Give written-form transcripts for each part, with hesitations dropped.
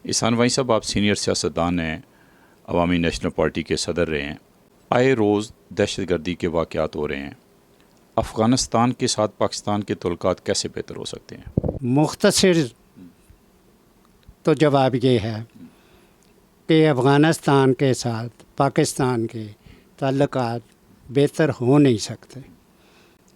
احسان وائیں صاحب، آپ سینئر سیاستدان ہیں، عوامی نیشنل پارٹی کے صدر رہے ہیں. آئے روز دہشت گردی کے واقعات ہو رہے ہیں. افغانستان کے ساتھ پاکستان کے تعلقات کیسے بہتر ہو سکتے ہیں؟ مختصر تو جواب یہ ہے کہ افغانستان کے ساتھ پاکستان کے تعلقات بہتر ہو نہیں سکتے.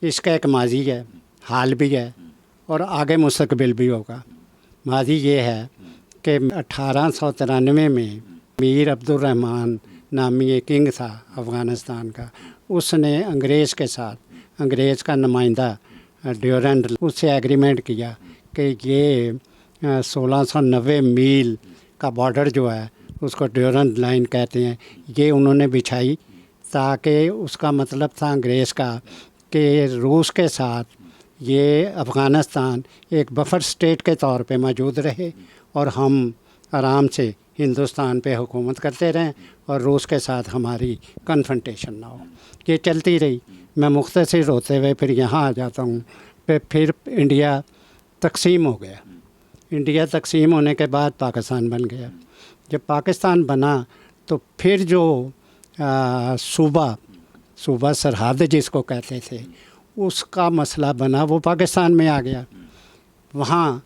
اس کا ایک ماضی ہے، حال بھی ہے اور آگے مستقبل بھی ہوگا. ماضی یہ ہے کہ 1893 میں میر عبد الرحمن نامی ایک کنگ تھا افغانستان کا. اس نے انگریز کے ساتھ، انگریز کا نمائندہ ڈیورنڈ، اس سے ایگریمنٹ کیا کہ یہ 1690 میل کا بارڈر جو ہے اس کو ڈیورنڈ لائن کہتے ہیں، یہ انہوں نے بچھائی تاکہ اس کا مطلب تھا انگریز کا کہ روس کے ساتھ یہ افغانستان ایک بفر اسٹیٹ کے طور پہ موجود رہے اور ہم آرام سے ہندوستان پہ حکومت کرتے رہیں اور روس کے ساتھ ہماری کنفرنٹیشن نہ ہو. یہ چلتی رہی. میں مختصر ہوتے ہوئے پھر یہاں آ جاتا ہوں. پھر انڈیا تقسیم ہو گیا. انڈیا تقسیم ہونے کے بعد پاکستان بن گیا. جب پاکستان بنا تو پھر جو صوبہ سرحد جس کو کہتے تھے اس کا مسئلہ بنا، وہ پاکستان میں آ گیا. وہاں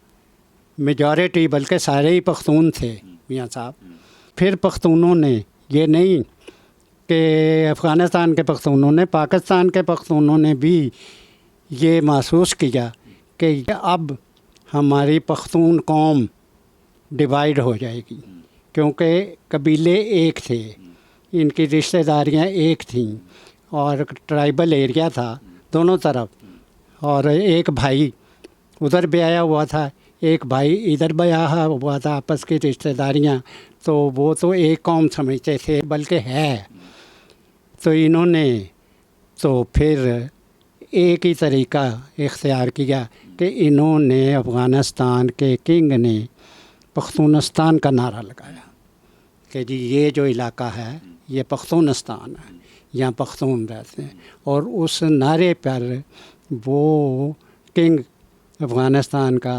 میجورٹی بلکہ سارے ہی پختون تھے میاں صاحب. پھر پختونوں نے، یہ نہیں کہ افغانستان کے پختونوں نے، پاکستان کے پختونوں نے بھی یہ محسوس کیا کہ اب ہماری پختون قوم ڈیوائیڈ ہو جائے گی، کیونکہ قبیلے ایک تھے، ان کی رشتہ داریاں ایک تھیں اور ٹرائبل ایریا تھا دونوں طرف، اور ایک بھائی ادھر بیایا ہوا تھا، ایک بھائی ادھر بیایا ہوا تھا. آپس کی رشتہ داریاں تو وہ تو ایک قوم سمجھتے تھے، بلکہ ہے. تو انہوں نے تو پھر ایک ہی طریقہ اختیار کیا کہ انہوں نے افغانستان کے کنگ نے پختونستان کا نعرہ لگایا کہ جی یہ جو علاقہ ہے یہ پختونستان ہے، یہاں پختون رہتے ہیں. اور اس نعرے پر وہ کنگ افغانستان کا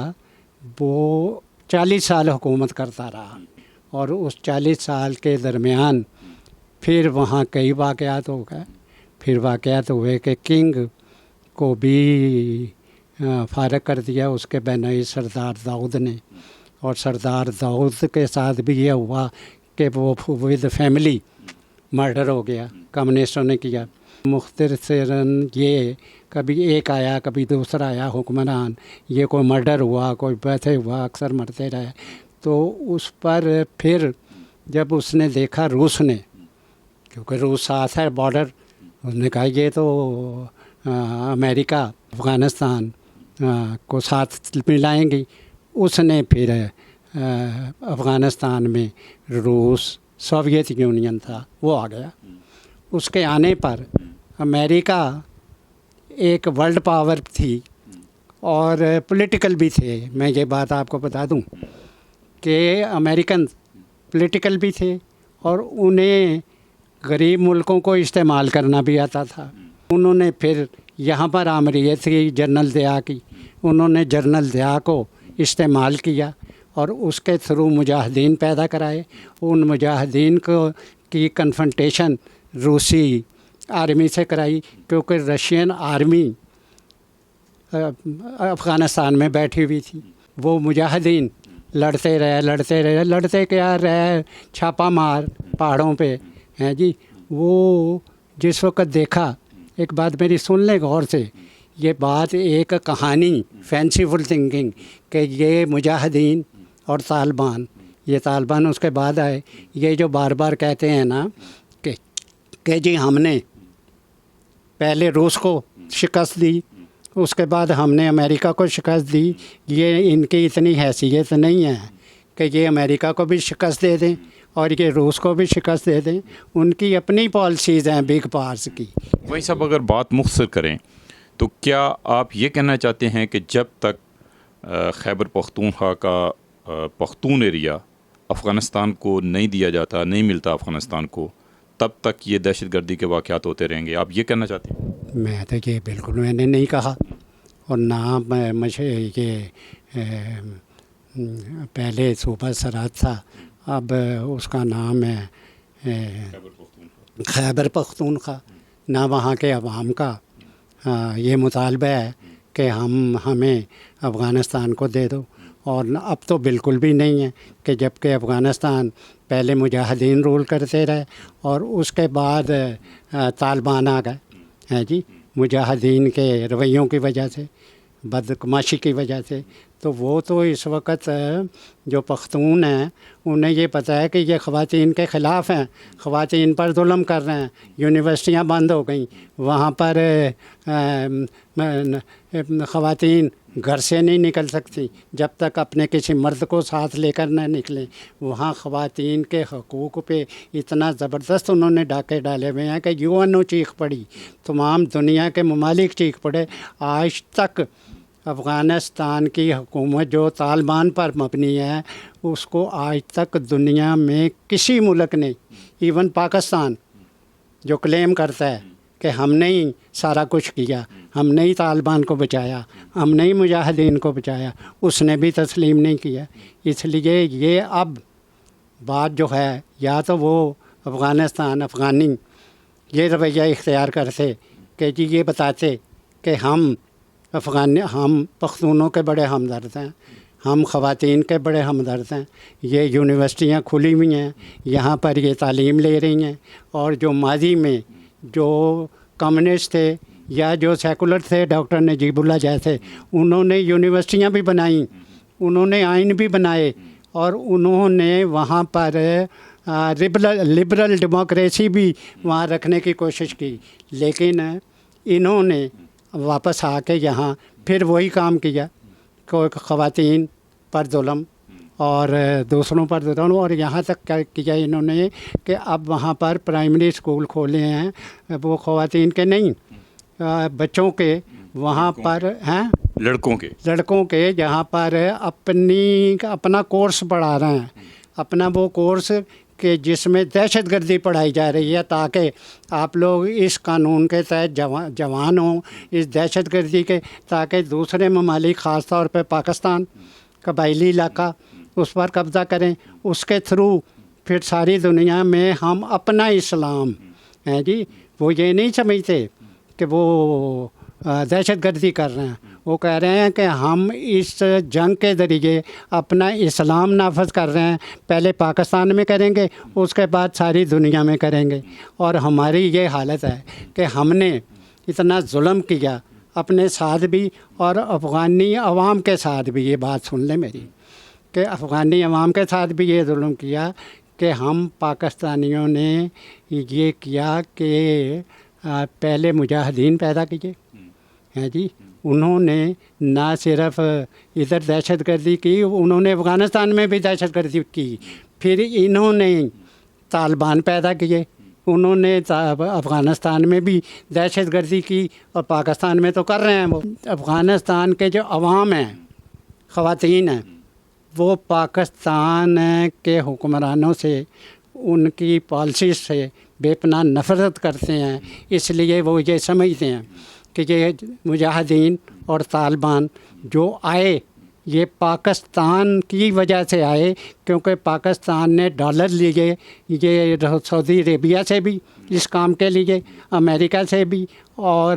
وہ 40 سال حکومت کرتا رہا. اور اس 40 سال کے درمیان پھر وہاں کئی واقعات ہو گئے. پھر واقعات ہوئے کہ کنگ کو بھی فارغ کر دیا اس کے بینائی سردار داؤد نے، اور سردار داؤد کے ساتھ بھی یہ ہوا کہ وہ ود فیملی مرڈر ہو گیا، کمیونسٹوں نے کیا. مختصراً یہ کبھی ایک آیا کبھی دوسرا آیا حکمران، یہ کوئی مرڈر ہوا کوئی بیٹھے ہوا، اکثر مرتے رہے. تو اس پر پھر جب اس نے دیکھا روس نے، کیونکہ روس ساتھ ہے بارڈر، اس نے کہا یہ تو امریکہ افغانستان کو ساتھ ملائیں گی. اس نے پھر افغانستان میں روس، سوویت یونین تھا وہ آ گیا. اس کے آنے پر امریکہ ایک ورلڈ پاور تھی اور پولیٹیکل بھی تھے. میں یہ بات آپ کو بتا دوں کہ امریکن پولیٹیکل بھی تھے اور انہیں غریب ملکوں کو استعمال کرنا بھی آتا تھا. انہوں نے پھر یہاں پر آمریت تھی جنرل ضیاء کی، انہوں نے جنرل ضیاء کو استعمال کیا اور اس کے تھرو مجاہدین پیدا کرائے. ان مجاہدین کو کی کنفرنٹیشن روسی آرمی سے کرائی، کیونکہ رشین آرمی افغانستان میں بیٹھی ہوئی تھی. وہ مجاہدین لڑتے کیا رہے، چھاپا مار پہاڑوں پہ ہیں جی. وہ جس وقت دیکھا، ایک بات میری سن لیں غور سے، یہ بات ایک کہانی، فینسیفل تھنکنگ کہ یہ مجاہدین اور طالبان، یہ طالبان اس کے بعد آئے، یہ جو بار بار کہتے ہیں نا کہ جی ہم نے پہلے روس کو شکست دی، اس کے بعد ہم نے امریکہ کو شکست دی، یہ ان کی اتنی حیثیت نہیں ہے کہ یہ امریکہ کو بھی شکست دے دیں اور یہ روس کو بھی شکست دے دیں. ان کی اپنی پالیسیز ہیں بگ پاورز کی. وہی صاحب اگر بات مختصر کریں تو کیا آپ یہ کہنا چاہتے ہیں کہ جب تک خیبر پختونخوا کا پختون ایریا افغانستان کو نہیں دیا جاتا، نہیں ملتا افغانستان کو، تب تک یہ دہشت گردی کے واقعات ہوتے رہیں گے؟ آپ یہ کہنا چاہتے ہیں؟ میں تو یہ بالکل میں نے نہیں کہا، اور نہ مجھے یہ پہلے صوبہ سرحد تھا، اب اس کا نام ہے خیبر پختونخوا۔ نہ وہاں کے عوام کا یہ مطالبہ ہے کہ ہمیں افغانستان کو دے دو، اور اب تو بالکل بھی نہیں ہے کہ جب کہ افغانستان پہلے مجاہدین رول کرتے رہے اور اس کے بعد طالبان آ گئے ہیں جی، مجاہدین کے رویوں کی وجہ سے، بدقماشی کی وجہ سے۔ تو وہ تو اس وقت جو پختون ہیں انہیں یہ پتہ ہے کہ یہ خواتین کے خلاف ہیں، خواتین پر ظلم کر رہے ہیں، یونیورسٹیاں بند ہو گئیں، وہاں پر خواتین گھر سے نہیں نکل سکتی جب تک اپنے کسی مرد کو ساتھ لے کر نہ نکلیں۔ وہاں خواتین کے حقوق پہ اتنا زبردست انہوں نے ڈاکے ڈالے ہوئے ہیں کہ UN چیخ پڑی، تمام دنیا کے ممالک چیخ پڑے۔ آج تک افغانستان کی حکومت جو طالبان پر مبنی ہے، اس کو آج تک دنیا میں کسی ملک نے، ایون پاکستان جو کلیم کرتا ہے کہ ہم نے ہی سارا کچھ کیا، ہم نے ہی طالبان کو بچایا، ہم نے ہی مجاہدین کو بچایا، اس نے بھی تسلیم نہیں کیا۔ اس لیے یہ اب بات جو ہے، یا تو وہ افغانی یہ رویہ اختیار کرتے کہ جی یہ بتاتے کہ ہم پختونوں کے بڑے ہمدرد ہیں، ہم خواتین کے بڑے ہمدرد ہیں، یہ یونیورسٹیاں کھلی ہوئی ہیں، یہاں پر یہ تعلیم لے رہی ہیں، اور جو ماضی میں جو کمیونسٹ تھے یا جو سیکولر تھے، ڈاکٹر نجیب اللہ جیسے، انہوں نے یونیورسٹیاں بھی بنائیں، انہوں نے آئین بھی بنائے، اور انہوں نے وہاں پر لبرل ڈیموکریسی بھی وہاں رکھنے کی کوشش کی، لیکن انہوں نے واپس آ کے یہاں پھر وہی کام کیا، خواتین پر ظلم اور دوسروں پر ظلم، اور یہاں تک کیا کیا انہوں نے کہ اب وہاں پر پرائمری اسکول کھولے ہیں، وہ خواتین کے نہیں، بچوں کے، وہاں پر ہیں لڑکوں کے جہاں پر اپنا کورس پڑھا رہے ہیں، اپنا وہ کورس کہ جس میں دہشت گردی پڑھائی جا رہی ہے، تاکہ آپ لوگ اس قانون کے تحت جوان ہوں، اس دہشت گردی کے، تاکہ دوسرے ممالک خاص طور پہ پاکستان قبائلی علاقہ اس پر قبضہ کریں، اس کے تھرو پھر ساری دنیا میں ہم اپنا اسلام ہیں جی، وہ یہ نہیں سمجھتے کہ وہ دہشت گردی کر رہے ہیں، وہ کہہ رہے ہیں کہ ہم اس جنگ کے ذریعے اپنا اسلام نافذ کر رہے ہیں، پہلے پاکستان میں کریں گے، اس کے بعد ساری دنیا میں کریں گے۔ اور ہماری یہ حالت ہے کہ ہم نے اتنا ظلم کیا اپنے ساتھ بھی اور افغانی عوام کے ساتھ بھی، یہ بات سن لیں میری، کہ افغانی عوام کے ساتھ بھی یہ ظلم کیا کہ ہم پاکستانیوں نے یہ کیا کہ پہلے مجاہدین پیدا کیے ہیں جی، انہوں نے نہ صرف ادھر دہشت گردی کی، انہوں نے افغانستان میں بھی دہشت گردی کی، پھر انہوں نے طالبان پیدا کیے، انہوں نے افغانستان میں بھی دہشت گردی کی، اور پاکستان میں تو کر رہے ہیں وہ۔ افغانستان کے جو عوام ہیں، خواتین ہیں، وہ پاکستان کے حکمرانوں سے، ان کی پالیسیز سے بے پناہ نفرت کرتے ہیں، اس لیے وہ یہ سمجھتے ہیں کہ یہ مجاہدین اور طالبان جو آئے یہ پاکستان کی وجہ سے آئے، کیونکہ پاکستان نے ڈالر لیے، یہ سعودی عربیہ سے بھی اس کام کے لیے، امریکہ سے بھی، اور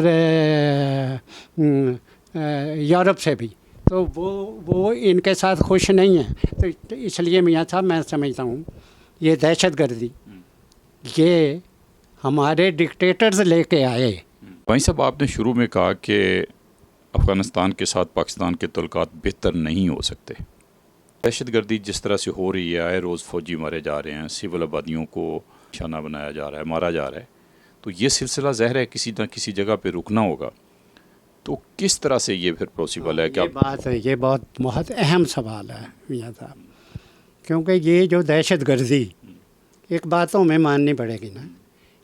یورپ سے بھی، تو وہ ان کے ساتھ خوش نہیں ہیں۔ تو اس لیے میاں صاحب میں سمجھتا ہوں یہ دہشت گردی یہ ہمارے ڈکٹیٹرز لے کے آئے۔ بھائی صاحب، آپ نے شروع میں کہا کہ افغانستان کے ساتھ پاکستان کے تعلقات بہتر نہیں ہو سکتے۔ دہشت گردی جس طرح سے ہو رہی ہے، آئے روز فوجی مارے جا رہے ہیں، سول آبادیوں کو نشانہ بنایا جا رہا ہے، مارا جا رہا ہے، تو یہ سلسلہ ظاہر ہے کسی نہ کسی جگہ پہ رکنا ہوگا۔ تو کس طرح سے یہ پھر پاسبل ہے؟ یہ بہت اہم سوال ہے میاں صاحب، کیونکہ یہ جو دہشت گردی ایک باتوں میں ماننی پڑے گی نا،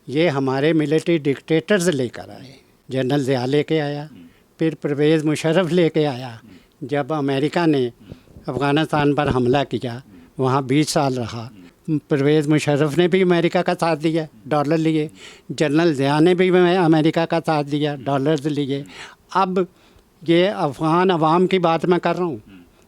یہ ہمارے ملٹری ڈکٹیٹرز لے کر آئے، جنرل ضیاء لے کے آیا، پھر پرویز مشرف لے کے آیا، جب امریکہ نے افغانستان پر حملہ کیا وہاں 20 سال رہا، پرویز مشرف نے بھی امریکہ کا ساتھ دیا، ڈالر لیے، جنرل ضیاء نے بھی امریکہ کا ساتھ دیا، ڈالرز لیے۔ اب یہ افغان عوام کی بات میں کر رہا ہوں